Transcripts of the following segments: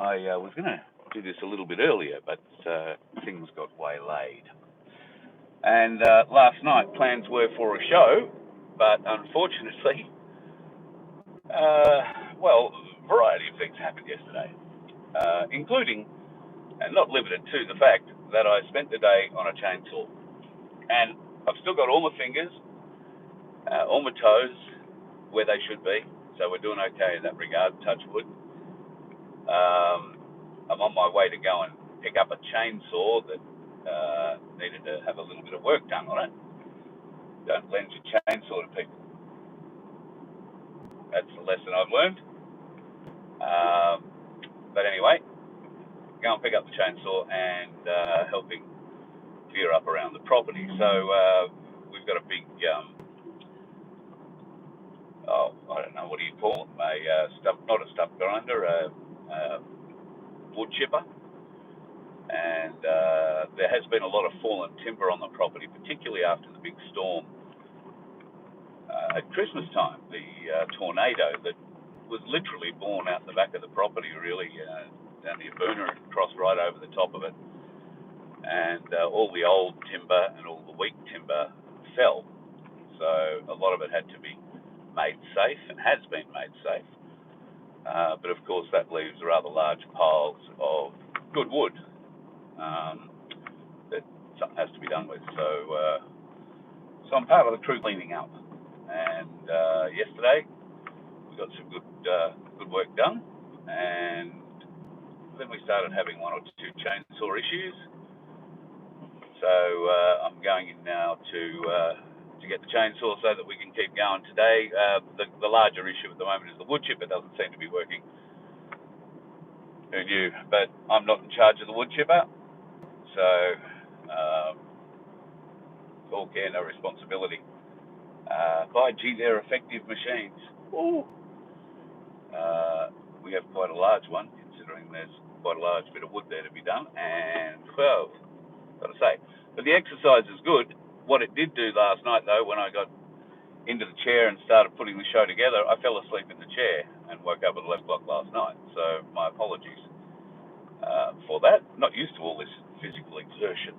I was going to do this a little bit earlier, but things got waylaid. And last night, plans were for a show, but unfortunately, a variety of things happened yesterday, including, and not limited to, the fact that I spent the day on a chainsaw. And I've still got all my fingers, all my toes where they should be, so we're doing okay in that regard, touch wood. I'm on my way to go and pick up a chainsaw that needed to have a little bit of work done on it. Don't lend your chainsaw to people. That's the lesson I've learned. But anyway, go and pick up the chainsaw and helping clear up around the property. So we've got a big, I don't know, what do you call them? Not a stump grinder, a wood chipper. And there has been a lot of fallen timber on the property, particularly after the big storm at Christmas time, the tornado that was literally born out the back of the property, really, down the Abuna and crossed right over the top of it. And all the old timber and all the weak timber fell. So a lot of it had to be made safe and has been made safe. But of course, that leaves rather large piles of good wood that something has to be done with. So I'm part of the crew cleaning up. And yesterday we got some good work done, and then we started having one or two chainsaw issues. So I'm going in now to get the chainsaw so that we can keep going today. The larger issue at the moment is the wood chipper doesn't seem to be working. Who knew? But I'm not in charge of the wood chipper, so all care, no responsibility. By gee, they're effective machines. Ooh. We have quite a large one, considering there's quite a large bit of wood there to be done, and well, got to say, but the exercise is good. What it did do last night, though, when I got into the chair and started putting the show together, I fell asleep in the chair and woke up at 11 o'clock last night. So my apologies for that. Not used to all this physical exertion,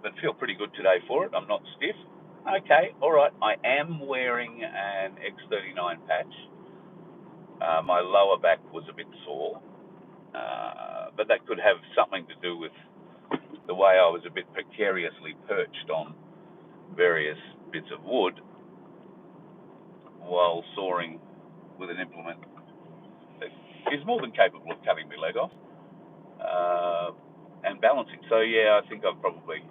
but feel pretty good today for it. I'm not stiff. Okay, all right. I am wearing an X39 patch. My lower back was a bit sore, but that could have something to do with the way I was a bit precariously perched on various bits of wood while sawing with an implement that is more than capable of cutting my leg off and balancing. So yeah, I think I'm probably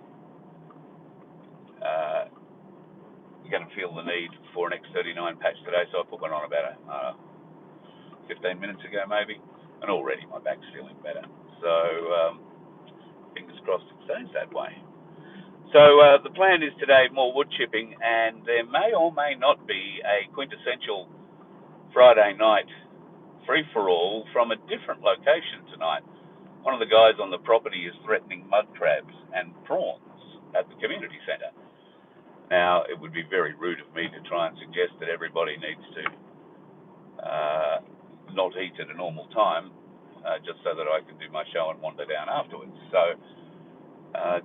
going to feel the need for an X39 patch today, so I put one on about 15 minutes ago maybe, and already my back's feeling better. So fingers crossed it stays that way. So the plan is today more wood chipping, and there may or may not be a quintessential Friday night free-for-all from a different location tonight. One of the guys on the property is threatening mud crabs and prawns at the community centre. Now, it would be very rude of me to try and suggest that everybody needs to not eat at a normal time, just so that I can do my show and wander down afterwards. So,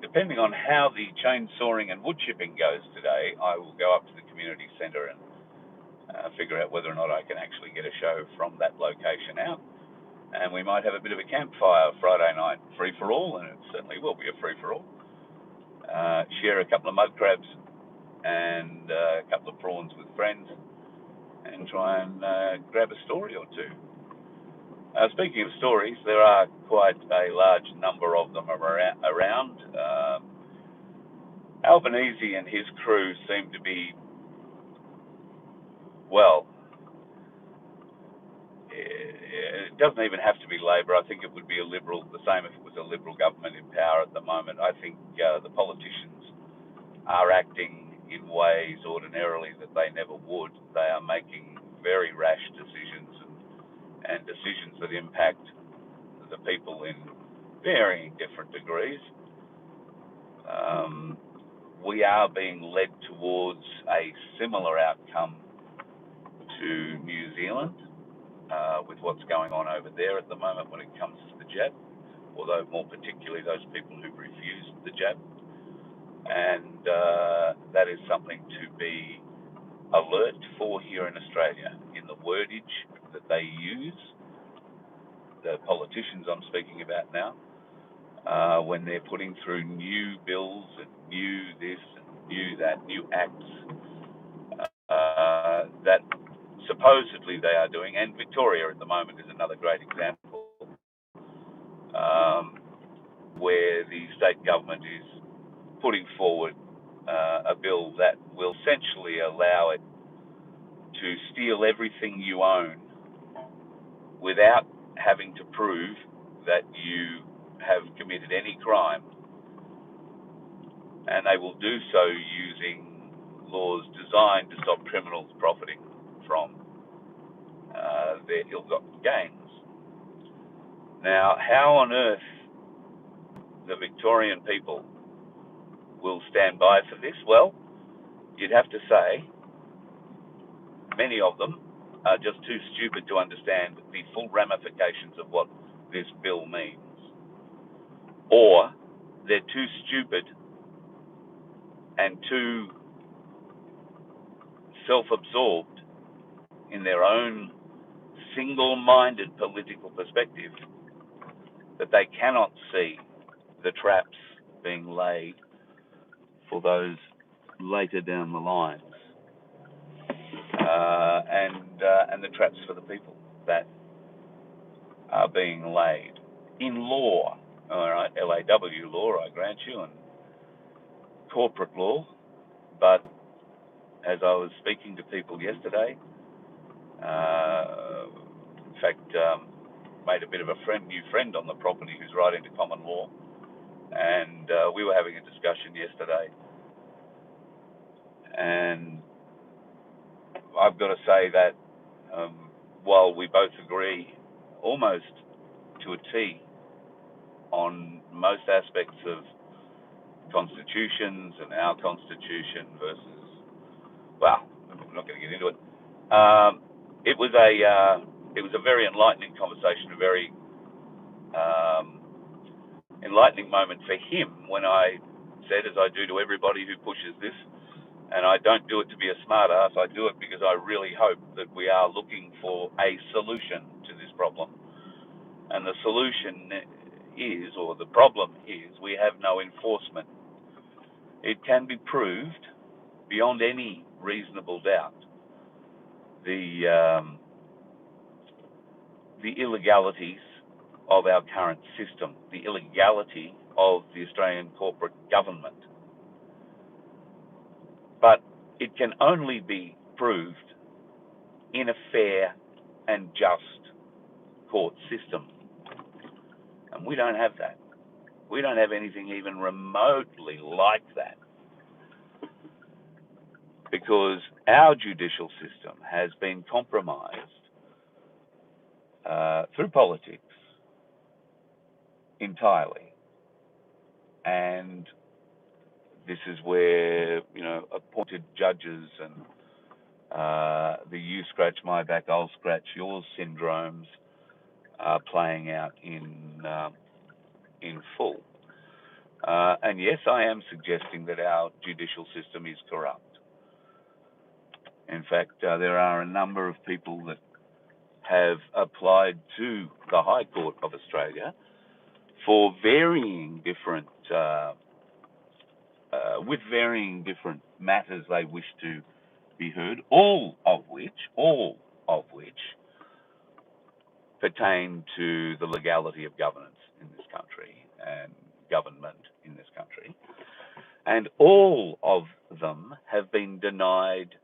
depending on how the chainsawing and wood chipping goes today, I will go up to the community centre and figure out whether or not I can actually get a show from that location out. And we might have a bit of a campfire Friday night free-for-all, and it certainly will be a free-for-all. Share a couple of mud crabs and a couple of prawns with friends, and try and grab a story or two. Speaking of stories, there are quite a large number of them around. Albanese and his crew seem to be, well, it doesn't even have to be Labor. I think it would be the same if it was a Liberal government in power at the moment. I think the politicians are acting in ways ordinarily that they never would. They are making very rash decisions and decisions that impact the people in varying different degrees. We are being led towards a similar outcome to New Zealand. with what's going on over there at the moment when it comes to the jab, although more particularly those people who refused the jab. And that is something to be alert for here in Australia in the wordage that they use, the politicians I'm speaking about now, when they're putting through new bills and new this and new that, new acts that supposedly they are doing. And Victoria at the moment is another great example, where the state government is putting forward a bill that will essentially allow it to steal everything you own without having to prove that you have committed any crime, and they will do so using laws designed to stop criminals profiting from their ill-gotten gains. Now, how on earth the Victorian people will stand by for this? Well, you'd have to say many of them are just too stupid to understand the full ramifications of what this bill means. Or they're too stupid and too self-absorbed in their own single-minded political perspective that they cannot see the traps being laid for those later down the lines, and the traps for the people that are being laid in law. All right, LAW law, I grant you, and corporate law. But as I was speaking to people yesterday, in fact, made a bit of a new friend on the property who's right into common law, and we were having a discussion yesterday, and I've got to say that while we both agree almost to a T on most aspects of constitutions and our constitution versus, well, I'm not going to get into it. It was a very enlightening conversation, a very enlightening moment for him when I said, as I do to everybody who pushes this, and I don't do it to be a smart ass, I do it because I really hope that we are looking for a solution to this problem. And the solution is, or the problem is, we have no enforcement. It can be proved beyond any reasonable doubt the illegalities of our current system, the illegality of the Australian corporate government. But it can only be proved in a fair and just court system. And we don't have that. We don't have anything even remotely like that, because our judicial system has been compromised through politics entirely. And this is where, appointed judges and the you scratch my back, I'll scratch yours syndromes are playing out in full. And yes, I am suggesting that our judicial system is corrupt. In fact, there are a number of people that have applied to the High Court of Australia for varying different, with varying different matters they wish to be heard, all of which pertain to the legality of governance in this country and government in this country. And all of them have been denied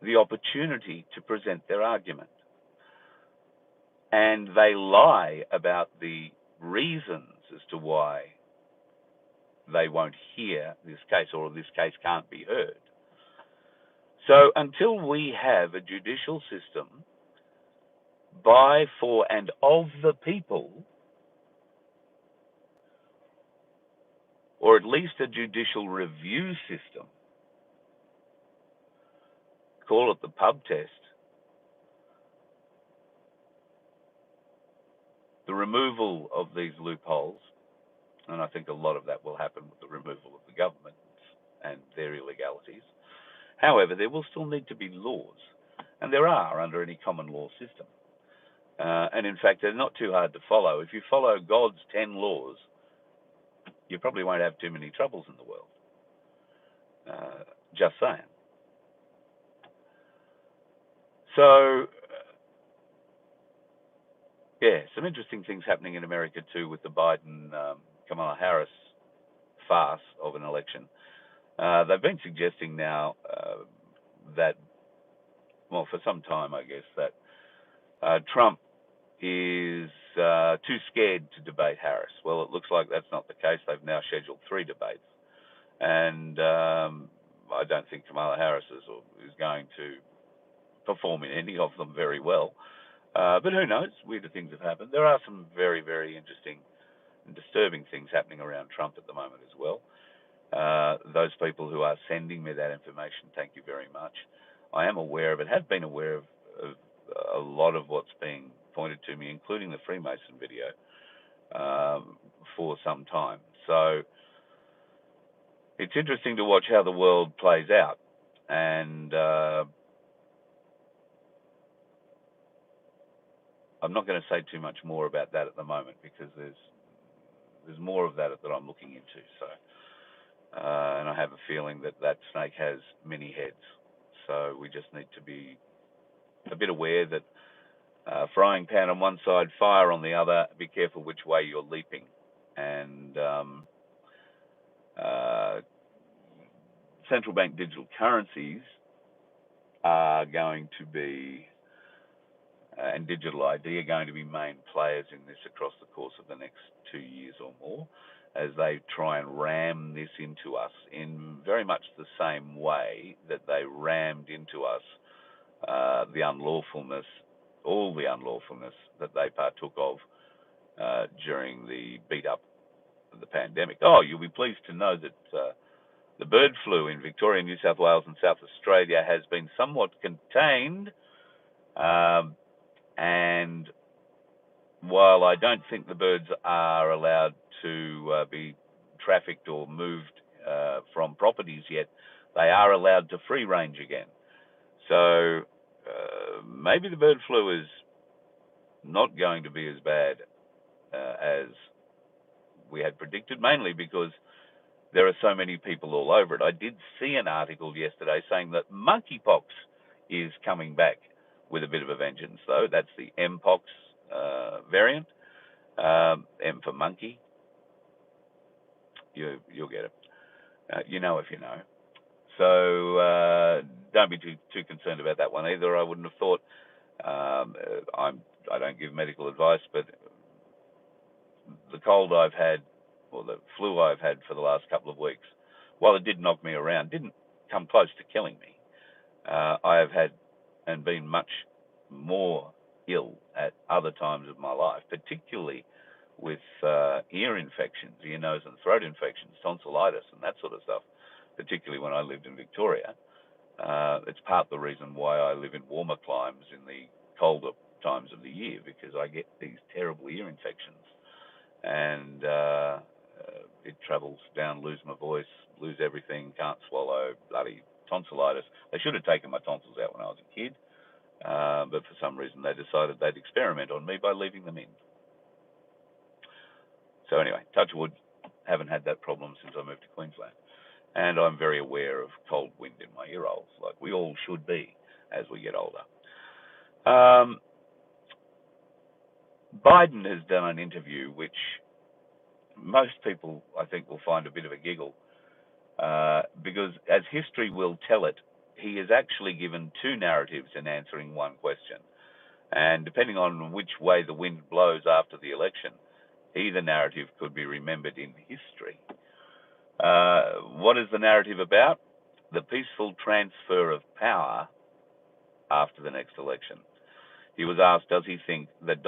the opportunity to present their argument. And they lie about the reasons as to why they won't hear this case, or this case can't be heard. So until we have a judicial system by, for, and of the people, or at least a judicial review system, call it the pub test, the removal of these loopholes, and I think a lot of that will happen with the removal of the government and their illegalities. However, there will still need to be laws, and there are under any common law system. And in fact, they're not too hard to follow. If you follow God's 10 laws, you probably won't have too many troubles in the world. Just saying. So, yeah, some interesting things happening in America too with the Biden-Kamala Harris farce of an election. They've been suggesting now that, well, for some time, I guess, that Trump is too scared to debate Harris. Well, it looks like that's not the case. They've now scheduled 3 debates. And I don't think Kamala Harris is going to perform in any of them very well. But who knows? Weirder things have happened. There are some very, very interesting and disturbing things happening around Trump at the moment as well. Those people who are sending me that information, thank you very much. I am aware of it, have been aware of a lot of what's being pointed to me, including the Freemason video, for some time. So it's interesting to watch how the world plays out. And I'm not going to say too much more about that at the moment because there's more of that I'm looking into. So, and I have a feeling that snake has many heads. So we just need to be a bit aware that frying pan on one side, fire on the other. Be careful which way you're leaping. And central bank digital currencies are going to be, and digital ID are going to be main players in this across the course of the next 2 years or more, as they try and ram this into us in very much the same way that they rammed into us the unlawfulness, all the unlawfulness that they partook of during the beat-up of the pandemic. Oh, you'll be pleased to know that the bird flu in Victoria, New South Wales and South Australia has been somewhat contained. And while I don't think the birds are allowed to be trafficked or moved from properties yet, they are allowed to free range again. So maybe the bird flu is not going to be as bad as we had predicted, mainly because there are so many people all over it. I did see an article yesterday saying that monkeypox is coming back with a bit of a vengeance, though. That's the Mpox variant. M for monkey. You'll get it. You know if you know. So don't be too concerned about that one either. I wouldn't have thought. I don't give medical advice, but the cold I've had, or the flu I've had for the last couple of weeks, while it did knock me around, didn't come close to killing me. I have had and been much more ill at other times of my life, particularly with ear infections, ear, nose and throat infections, tonsillitis and that sort of stuff, particularly when I lived in Victoria. It's part of the reason why I live in warmer climes in the colder times of the year, because I get these terrible ear infections. And it travels down, lose my voice, lose everything, can't swallow, bloody tonsillitis. They should have taken my tonsils out when I was a kid, but for some reason they decided they'd experiment on me by leaving them in. So anyway, touch wood, haven't had that problem since I moved to Queensland. And I'm very aware of cold wind in my ear holes, like we all should be as we get older. Biden has done an interview which most people, I think, will find a bit of a giggle, because as history will tell it, he has actually given 2 narratives in answering one question. And depending on which way the wind blows after the election, either narrative could be remembered in history. What is the narrative about? The peaceful transfer of power after the next election. He was asked, does he think that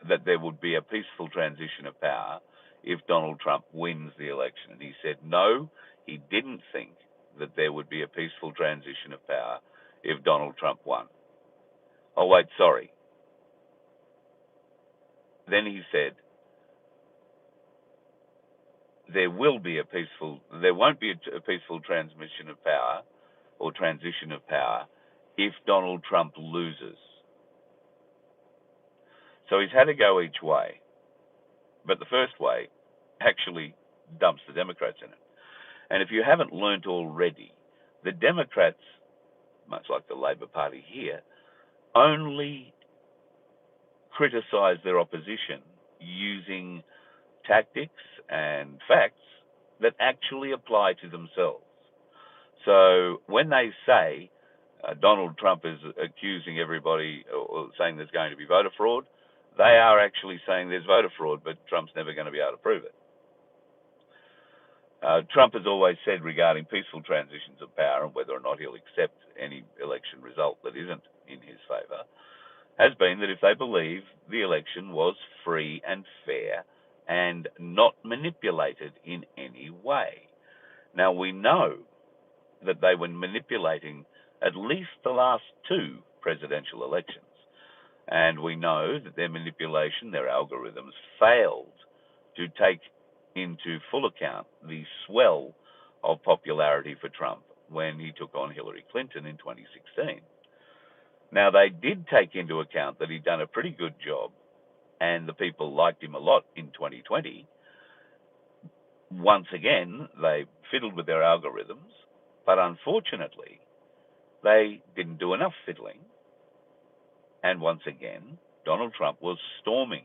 that there would be a peaceful transition of power if Donald Trump wins the election? And he said no, he didn't think that there would be a peaceful transition of power if Donald Trump won. Oh, wait, sorry. then he said, there won't be a peaceful transmission of power or transition of power if Donald Trump loses. So he's had to go each way. But the first way actually dumps the Democrats in it. And if you haven't learnt already, the Democrats, much like the Labor Party here, only criticise their opposition using tactics and facts that actually apply to themselves. So when they say Donald Trump is accusing everybody or saying there's going to be voter fraud, they are actually saying there's voter fraud, but Trump's never going to be able to prove it. Trump has always said regarding peaceful transitions of power and whether or not he'll accept any election result that isn't in his favour, has been that if they believe the election was free and fair and not manipulated in any way. Now, we know that they were manipulating at least the last two presidential elections. And we know that their manipulation, their algorithms, failed to take into full account the swell of popularity for Trump when he took on Hillary Clinton in 2016. Now, they did take into account that he'd done a pretty good job and the people liked him a lot in 2020. Once again, they fiddled with their algorithms, but unfortunately, they didn't do enough fiddling. And once again, Donald Trump was storming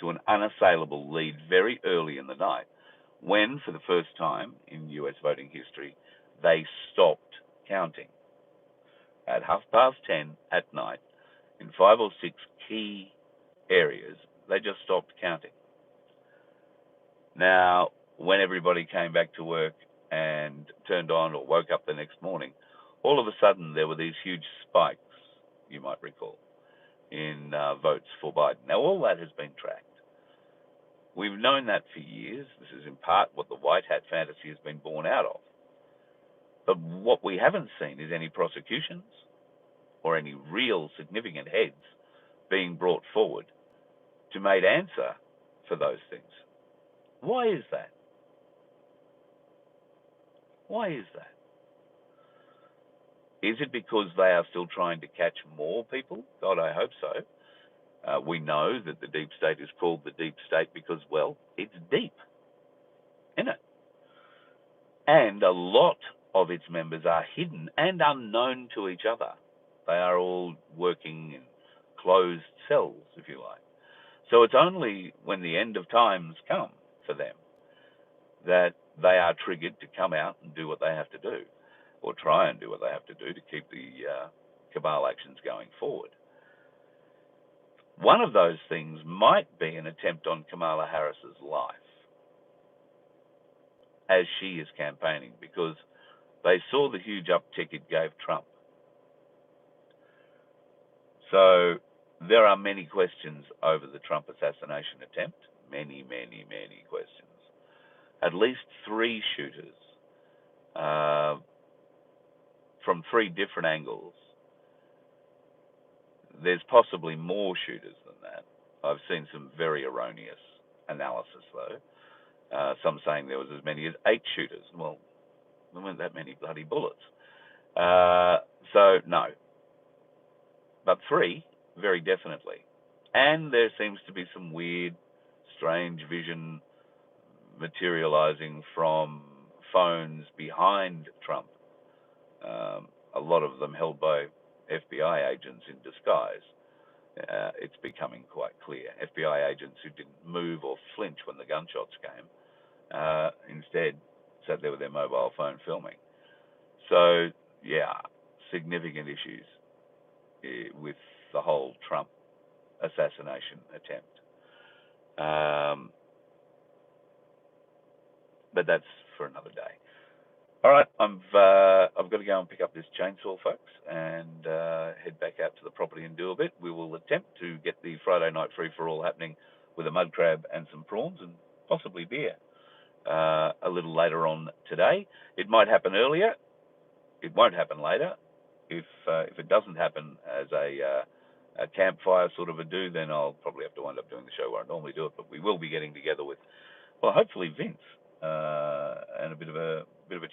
to an unassailable lead very early in the night when, for the first time in US voting history, they stopped counting. At 10:30 at night, in 5 or 6 key areas, they just stopped counting. Now, when everybody came back to work and turned on or woke up the next morning, all of a sudden there were these huge spikes, you might recall, in votes for Biden. Now, all that has been tracked. We've known that for years. This is in part what the white hat fantasy has been born out of. But what we haven't seen is any prosecutions or any real significant heads being brought forward to make answer for those things. Why is that? Why is that? Is it because they are still trying to catch more people? God, I hope so. We know that the deep state is called the deep state because, well, it's deep, isn't it? And a lot of its members are hidden and unknown to each other. They are all working in closed cells, if you like. So it's only when the end of times come for them that they are triggered to come out and do what they have to do, or try and do what they have to do to keep the cabal actions going forward. One of those things might be an attempt on Kamala Harris's life as she is campaigning, because they saw the huge uptick it gave Trump. So there are many questions over the Trump assassination attempt. Many, many, many questions. At least 3 shooters from 3 different angles. There's possibly more shooters than that. I've seen some very erroneous analysis, though. Some saying there was as many as 8 shooters. Well, there weren't that many bloody bullets. So, no. But 3, very definitely. And there seems to be some weird, strange vision materializing from phones behind Trump. A lot of them held by FBI agents in disguise. It's becoming quite clear. FBI agents who didn't move or flinch when the gunshots came, instead sat there with their mobile phone filming. So, yeah, significant issues with the whole Trump assassination attempt. But that's for another day. All right, I've got to go and pick up this chainsaw, folks, and head back out to the property and do a bit. We will attempt to get the Friday night free-for-all happening with a mud crab and some prawns and possibly beer a little later on today. It might happen earlier. It won't happen later. If it doesn't happen as a a campfire sort of a do, then I'll probably have to wind up doing the show where I normally do it. But we will be getting together with, well, hopefully Vince, and a bit of a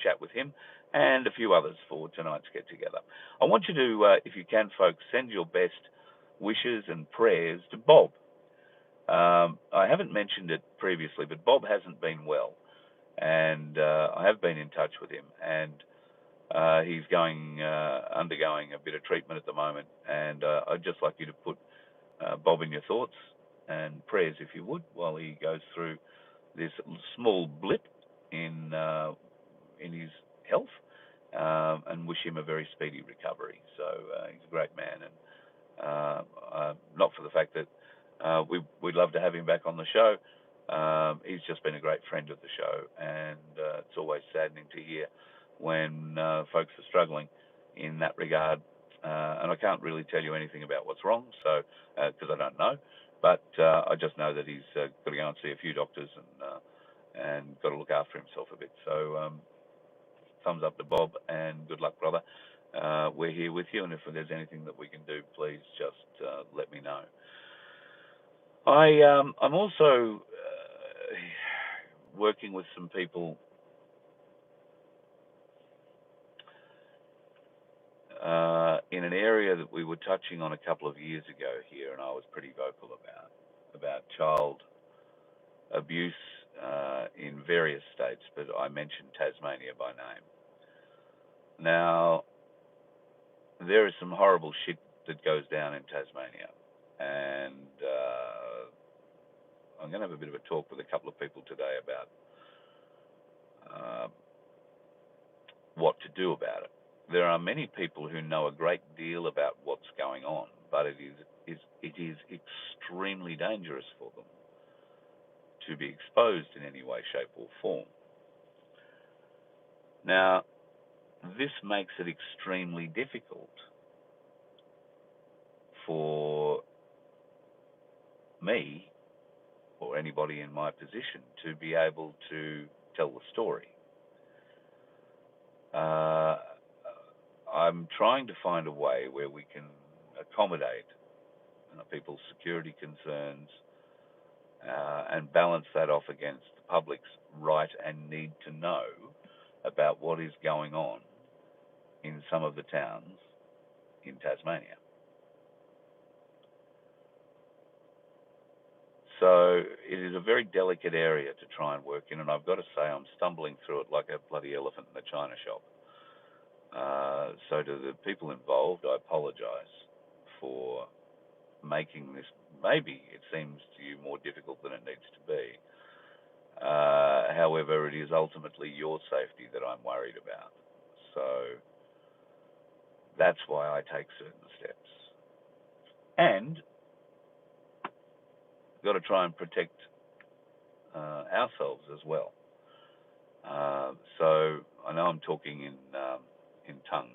chat with him, and a few others for tonight's get together. I want you to, if you can, folks, send your best wishes and prayers to Bob. I haven't mentioned it previously, but Bob hasn't been well, and I have been in touch with him, and he's undergoing a bit of treatment at the moment, and I'd just like you to put Bob in your thoughts and prayers, if you would, while he goes through this small blip in his health, and wish him a very speedy recovery. So he's a great man, and not for the fact that we'd love to have him back on the show. He's just been a great friend of the show, and it's always saddening to hear when folks are struggling in that regard. And I can't really tell you anything about what's wrong, so because I don't know. But I just know that he's got to go and see a few doctors and got to look after himself a bit. So thumbs up to Bob, and good luck, brother. We're here with you, and if there's anything that we can do, please just let me know. I'm also working with some people in an area that we were touching on a couple of years ago here, and I was pretty vocal about child abuse in various states, but I mentioned Tasmania by name. Now, there is some horrible shit that goes down in Tasmania, and I'm going to have a bit of a talk with a couple of people today about what to do about it. There are many people who know a great deal about what's going on, but it is extremely dangerous for them to be exposed in any way, shape, or form. Now, this makes it extremely difficult for me or anybody in my position to be able to tell the story. I'm trying to find a way where we can accommodate people's security concerns and balance that off against the public's right and need to know about what is going on in some of the towns in Tasmania. So it is a very delicate area to try and work in, and I've got to say I'm stumbling through it like a bloody elephant in a china shop. So to the people involved, I apologise for making this, maybe it seems to you, more difficult than it needs to be. However, it is ultimately your safety that I'm worried about. So that's why I take certain steps. And got to try and protect ourselves as well. So I know I'm talking in tongues.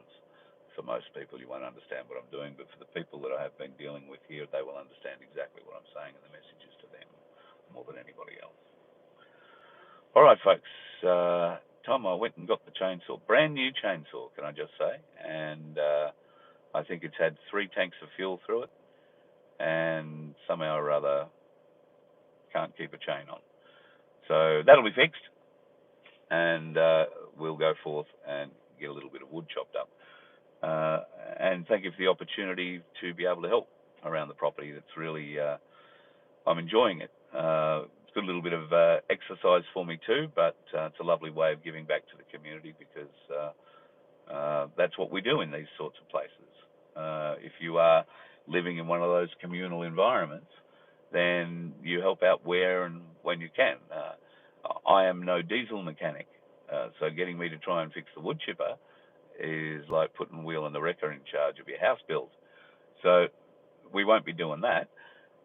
For most people, you won't understand what I'm doing, but for the people that I have been dealing with here, they will understand exactly what I'm saying, and the message is to them more than anybody else. All right, folks. Tom, I went and got the chainsaw, brand new chainsaw, can I just say? And I think it's had 3 tanks of fuel through it, and somehow or other can't keep a chain on. So that'll be fixed, and we'll go forth and get a little bit of wood chopped up. And thank you for the opportunity to be able to help around the property. That's really, I'm enjoying it. It's got a little bit of exercise for me too, but it's a lovely way of giving back to the community, because that's what we do in these sorts of places. If you are living in one of those communal environments, then you help out where and when you can. I am no diesel mechanic, so getting me to try and fix the wood chipper is like putting Wheel and the Wrecker in charge of your house build. So we won't be doing that.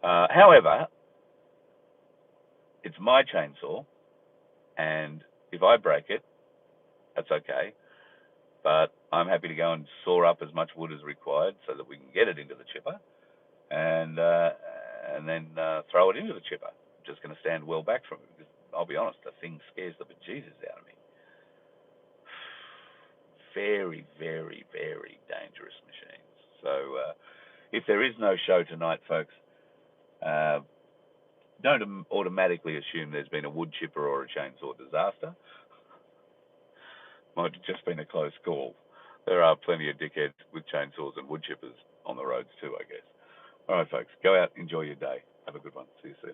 However, it's my chainsaw, and if I break it, that's okay. But I'm happy to go and saw up as much wood as required so that we can get it into the chipper, and then throw it into the chipper. I'm just going to stand well back from it, because I'll be honest, the thing scares the bejesus out of me. Very, very, very dangerous machines. So If there is no show tonight, folks, don't automatically assume there's been a wood chipper or a chainsaw disaster. Might have just been a close call. There are plenty of dickheads with chainsaws and wood chippers on the roads too, I guess. All right, folks, go out, enjoy your day. Have a good one. See you soon.